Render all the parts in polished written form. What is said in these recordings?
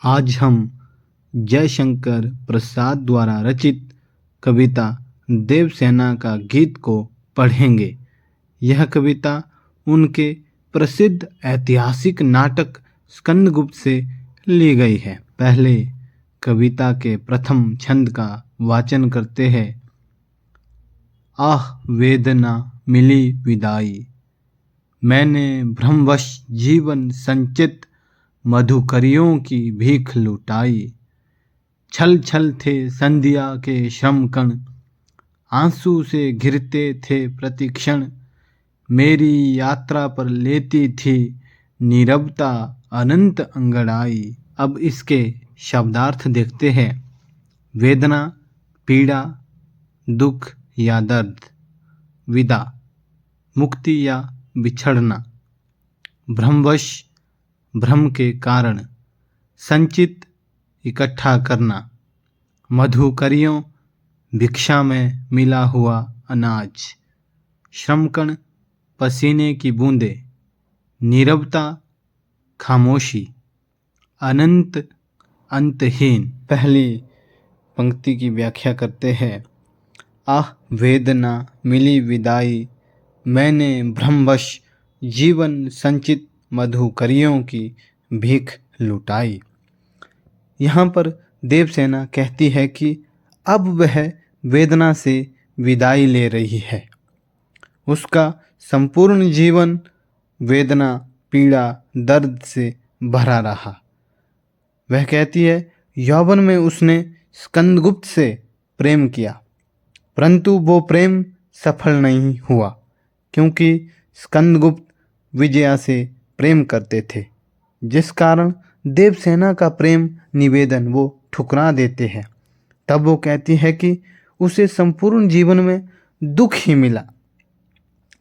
आज हम जयशंकर प्रसाद द्वारा रचित कविता देवसेना का गीत को पढ़ेंगे। यह कविता उनके प्रसिद्ध ऐतिहासिक नाटक स्कंदगुप्त से ली गई है। पहले कविता के प्रथम छंद का वाचन करते हैं। आह वेदना मिली विदाई, मैंने भ्रमवश जीवन संचित मधुकरियों की भीख लुटाई। छल छल थे संध्या के श्रम कण, आंसू से घिरते थे प्रतिक्षण। मेरी यात्रा पर लेती थी नीरवता अनंत अंगड़ाई। अब इसके शब्दार्थ देखते हैं। वेदना, पीड़ा, दुख या दर्द। विदा, मुक्ति या बिछड़ना। भ्रमवश, भ्रम के कारण। संचित, इकट्ठा करना। मधुकरियों, भिक्षा में मिला हुआ अनाज। श्रमकण, पसीने की बूंदें। नीरवता, खामोशी। अनंत, अंतहीन। पहली पंक्ति की व्याख्या करते हैं। आह वेदना मिली विदाई, मैंने भ्रमवश जीवन संचित मधुकरियों की भीख लुटाई। यहाँ पर देवसेना कहती है कि अब वह वेदना से विदाई ले रही है। उसका संपूर्ण जीवन वेदना, पीड़ा, दर्द से भरा रहा। वह कहती है यौवन में उसने स्कंदगुप्त से प्रेम किया, परंतु वो प्रेम सफल नहीं हुआ, क्योंकि स्कंदगुप्त विजया से प्रेम करते थे, जिस कारण देवसेना का प्रेम निवेदन वो ठुकरा देते हैं। तब वो कहती है कि उसे संपूर्ण जीवन में दुख ही मिला,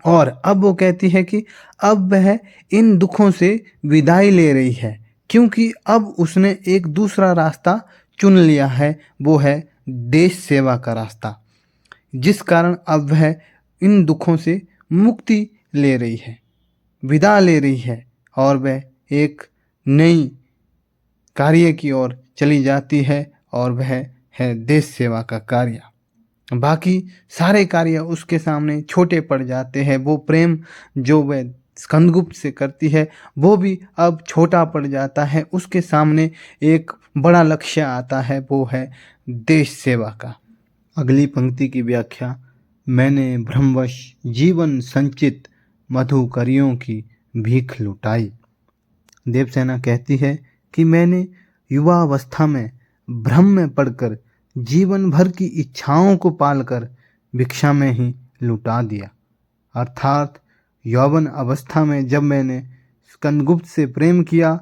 और अब वो कहती है कि अब वह इन दुखों से विदाई ले रही है, क्योंकि अब उसने एक दूसरा रास्ता चुन लिया है, वो है देश सेवा का रास्ता, जिस कारण अब वह इन दुखों से मुक्ति ले रही है, विदा ले रही है, और वह एक नई कार्य की ओर चली जाती है, और वह है देश सेवा का कार्य। बाकी सारे कार्य उसके सामने छोटे पड़ जाते हैं। वो प्रेम जो वह स्कंदगुप्त से करती है वो भी अब छोटा पड़ जाता है। उसके सामने एक बड़ा लक्ष्य आता है, वो है देश सेवा का। अगली पंक्ति की व्याख्या। मैंने भ्रमवश जीवन संचित मधुकरियों की भीख लुटाई। देवसेना कहती है कि मैंने युवावस्था में भ्रम में पड़कर जीवन भर की इच्छाओं को पालकर भिक्षा में ही लुटा दिया। अर्थात यौवन अवस्था में जब मैंने स्कंदगुप्त से प्रेम किया,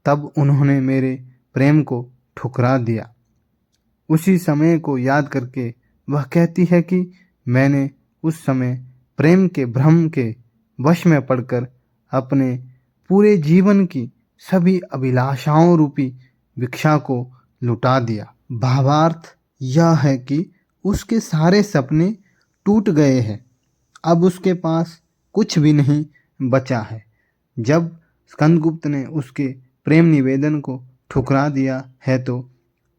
तब उन्होंने मेरे प्रेम को ठुकरा दिया। उसी समय को याद करके वह कहती है कि मैंने उस समय प्रेम के भ्रम के वश में पड़कर अपने पूरे जीवन की सभी अभिलाषाओं रूपी भिक्षा को लुटा दिया। भावार्थ यह है कि उसके सारे सपने टूट गए हैं, अब उसके पास कुछ भी नहीं बचा है। जब स्कंदगुप्त ने उसके प्रेम निवेदन को ठुकरा दिया है, तो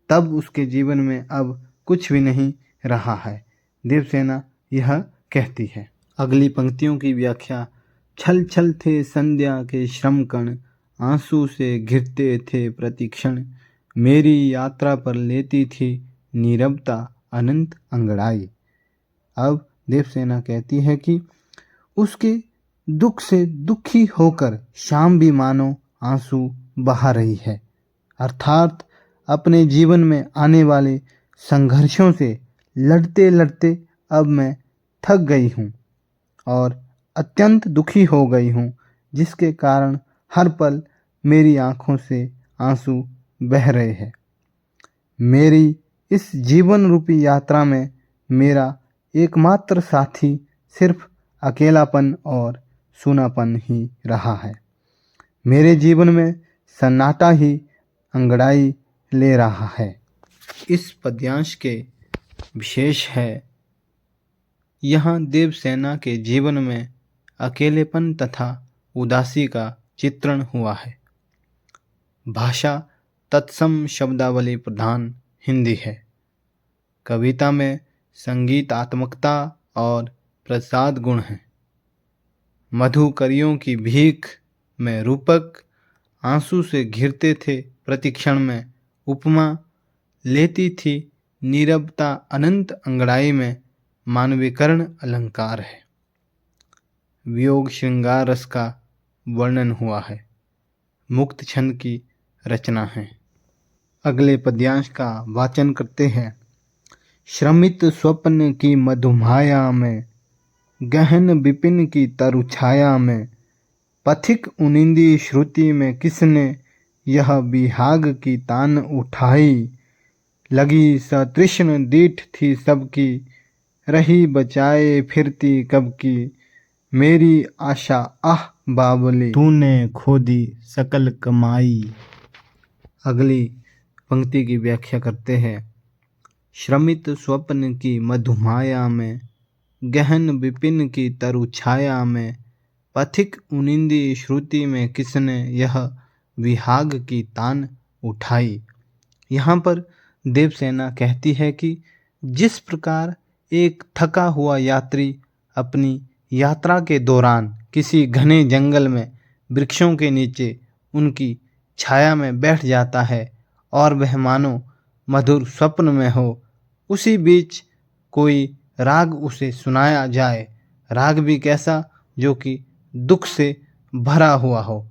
तब उसके जीवन में अब कुछ भी नहीं रहा है। देवसेना यह कहती है। अगली पंक्तियों की व्याख्या। छल छल थे संध्या के श्रम कण, आंसू से घिरते थे प्रतिक्षण। मेरी यात्रा पर लेती थी नीरवता अनंत अंगड़ाई। अब देवसेना कहती है कि उसके दुख से दुखी होकर शाम भी मानो आंसू बहा रही है। अर्थात अपने जीवन में आने वाले संघर्षों से लड़ते लड़ते अब मैं थक गई हूँ और अत्यंत दुखी हो गई हूँ, जिसके कारण हर पल मेरी आंखों से आंसू बह रहे हैं। मेरी इस जीवन रूपी यात्रा में मेरा एकमात्र साथी सिर्फ अकेलापन और सूनापन ही रहा है। मेरे जीवन में सन्नाटा ही अंगड़ाई ले रहा है। इस पद्यांश के विशेष है, यहाँ देवसेना के जीवन में अकेलेपन तथा उदासी का चित्रण हुआ है। भाषा तत्सम शब्दावली प्रधान हिंदी है। कविता में संगीतात्मकता और प्रसाद गुण हैं। मधुकरियों की भीख में रूपक आंसू से घिरते थे, प्रतिक्षण में उपमा लेती थी नीरवता अनंत अंगड़ाई में, मानवीकरण अलंकार है। वियोग श्रृंगार रस का वर्णन हुआ है, मुक्त छंद की रचना है। अगले पद्यांश का वाचन करते हैं। श्रमित स्वप्न की मधुमाया में, गहन विपिन की तरु छाया में, पथिक उनिंदी श्रुति में किसने यह विहाग की तान उठाई। लगी सतृष्ण दीठ थी सबकी, रही बचाए फिरती कब की, मेरी आशा आह बावली तूने खो दी सकल कमाई। अगली पंक्ति की व्याख्या करते हैं। श्रमित स्वप्न की मधुमाया में, गहन विपिन की तरु छाया में, पथिक उनिंदी श्रुति में किसने यह विहाग की तान उठाई। यहाँ पर देवसेना कहती है कि जिस प्रकार एक थका हुआ यात्री अपनी यात्रा के दौरान किसी घने जंगल में वृक्षों के नीचे उनकी छाया में बैठ जाता है और वह मानो मधुर स्वप्न में हो, उसी बीच कोई राग उसे सुनाया जाए, राग भी कैसा, जो कि दुख से भरा हुआ हो,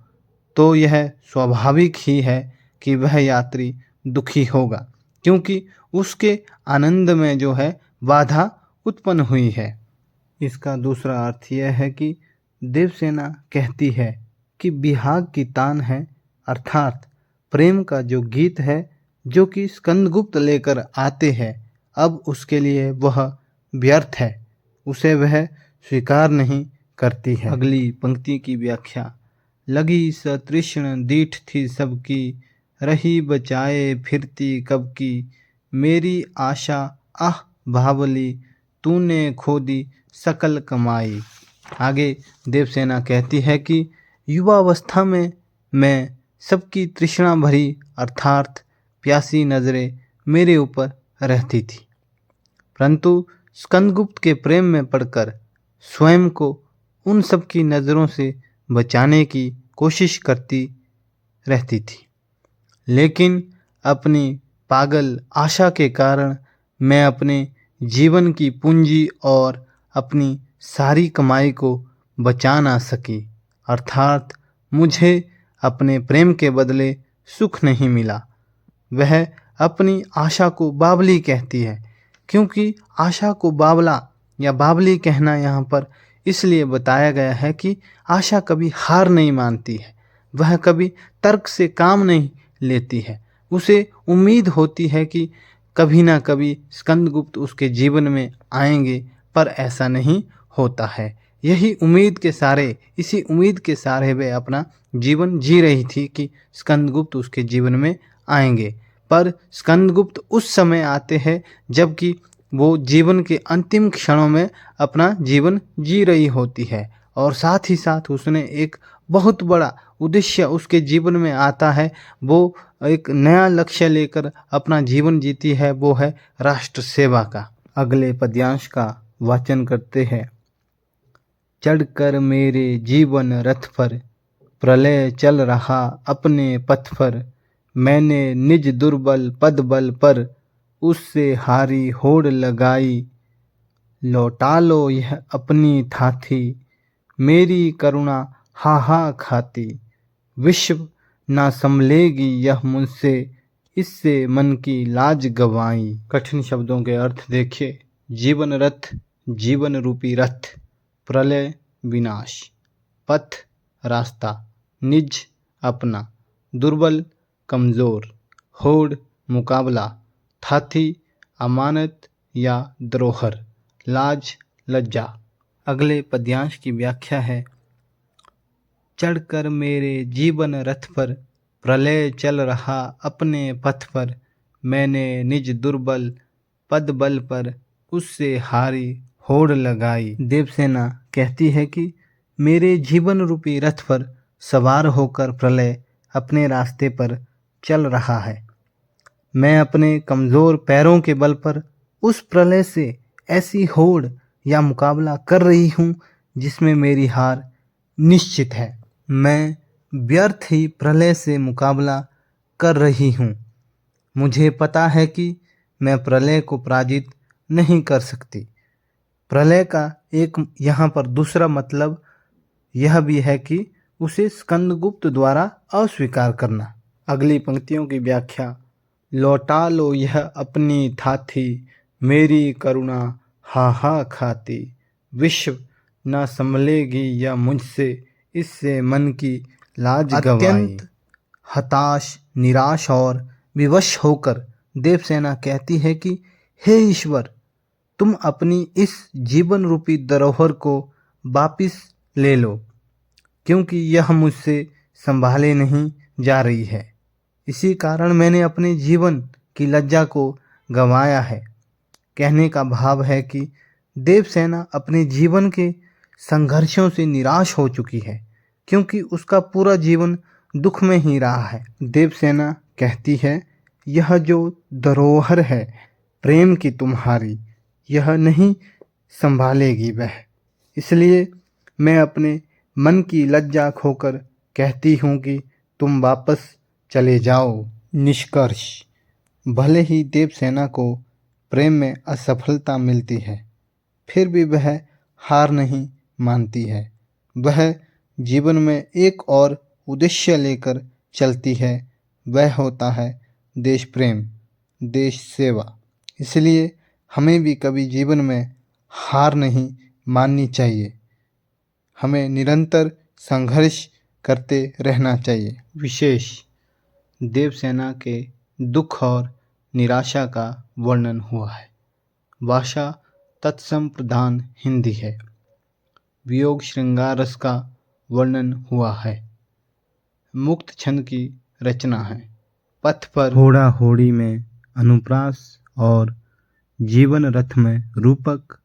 तो यह स्वाभाविक ही है कि वह यात्री दुखी होगा, क्योंकि उसके आनंद में जो है बाधा उत्पन्न हुई है। इसका दूसरा अर्थ यह है कि देवसेना कहती है कि विहाग की तान है, अर्थात प्रेम का जो गीत है जो कि स्कंदगुप्त लेकर आते हैं, अब उसके लिए वह व्यर्थ है, उसे वह स्वीकार नहीं करती है। अगली पंक्ति की व्याख्या। लगी सतृष्ण दीठ थी सबकी, रही बचाए फिरती कब की, मेरी आशा आह भावली तूने खो दी सकल कमाई। आगे देवसेना कहती है कि युवावस्था में मैं सबकी तृष्णा भरी अर्थात प्यासी नजरें मेरे ऊपर रहती थी, परंतु स्कंदगुप्त के प्रेम में पड़कर स्वयं को उन सब की नज़रों से बचाने की कोशिश करती रहती थी, लेकिन अपनी पागल आशा के कारण मैं अपने जीवन की पूंजी और अपनी सारी कमाई को बचा ना सकी, अर्थात मुझे अपने प्रेम के बदले सुख नहीं मिला। वह अपनी आशा को बावली कहती है, क्योंकि आशा को बावला या बावली कहना यहाँ पर इसलिए बताया गया है कि आशा कभी हार नहीं मानती है, वह कभी तर्क से काम नहीं लेती है, उसे उम्मीद होती है कि कभी ना कभी स्कंदगुप्त उसके जीवन में आएंगे, पर ऐसा नहीं होता है। यही उम्मीद के सारे, इसी उम्मीद के सारे वे अपना जीवन जी रही थी कि स्कंदगुप्त उसके जीवन में आएंगे, पर स्कंदगुप्त उस समय आते हैं जबकि वो जीवन के अंतिम क्षणों में अपना जीवन जी रही होती है, और साथ ही साथ उसने एक बहुत बड़ा उद्देश्य उसके जीवन में आता है, वो एक नया लक्ष्य लेकर अपना जीवन जीती है, वो है राष्ट्र सेवा का। अगले पद्यांश का वाचन करते हैं। चढ़कर मेरे जीवन रथ पर, प्रलय चल रहा अपने पथ पर, मैंने निज दुर्बल पद बल पर, उससे हारी होड़ लगाई। लौटा लो यह अपनी थाथी, मेरी करुणा हा खाती, विश्व ना संभलेगी यह मुझसे, इससे मन की लाज गवाई। कठिन शब्दों के अर्थ देखिए। जीवन रथ, जीवन रूपी रथ, प्रलय विनाश, पथ रास्ता, निज अपना, दुर्बल कमजोर, होड़ मुकाबला, थाथी अमानत या द्रोहर, लाज लज्जा। अगले पद्यांश की व्याख्या है। चढ़कर मेरे जीवन रथ पर, प्रलय चल रहा अपने पथ पर, मैंने निज दुर्बल पद बल पर, उससे हारी होड़ लगाई। देवसेना कहती है कि मेरे जीवन रूपी रथ पर सवार होकर प्रलय अपने रास्ते पर चल रहा है। मैं अपने कमज़ोर पैरों के बल पर उस प्रलय से ऐसी होड़ या मुकाबला कर रही हूँ जिसमें मेरी हार निश्चित है। मैं व्यर्थ ही प्रलय से मुकाबला कर रही हूँ। मुझे पता है कि मैं प्रलय को पराजित नहीं कर सकती। प्रलय का एक यहाँ पर दूसरा मतलब यह भी है कि उसे स्कंदगुप्त द्वारा अस्वीकार करना। अगली पंक्तियों की व्याख्या। लौटा लो यह अपनी थाथी, मेरी करुणा हा खाती। विश्व न संभलेगी या मुझसे, इससे मन की लाज गवाई। अत्यंत हताश, निराश और विवश होकर देवसेना कहती है कि हे ईश्वर, तुम अपनी इस जीवन रूपी धरोहर को वापिस ले लो, क्योंकि यह मुझसे संभाले नहीं जा रही है। इसी कारण मैंने अपने जीवन की लज्जा को गंवाया है। कहने का भाव है कि देवसेना अपने जीवन के संघर्षों से निराश हो चुकी है, क्योंकि उसका पूरा जीवन दुख में ही रहा है। देवसेना कहती है, यह जो धरोहर है प्रेम की तुम्हारी, यह नहीं संभालेगी वह। इसलिए मैं अपने मन की लज्जा खोकर कहती हूँ कि तुम वापस चले जाओ। निष्कर्ष। भले ही देवसेना को प्रेम में असफलता मिलती है, फिर भी वह हार नहीं मानती है। वह जीवन में एक और उद्देश्य लेकर चलती है। वह होता है देश प्रेम, देश सेवा। इसलिए हमें भी कभी जीवन में हार नहीं माननी चाहिए। हमें निरंतर संघर्ष करते रहना चाहिए। विशेष। देवसेना के दुख और निराशा का वर्णन हुआ है। भाषा तत्सम प्रधान हिंदी है। वियोग श्रृंगार रस का वर्णन हुआ है। मुक्त छंद की रचना है। पथ पर होड़ा होड़ी में अनुप्रास और जीवन रथ में रूपक,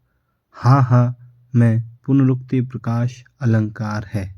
हाँ में पुनरुक्ति प्रकाश अलंकार है।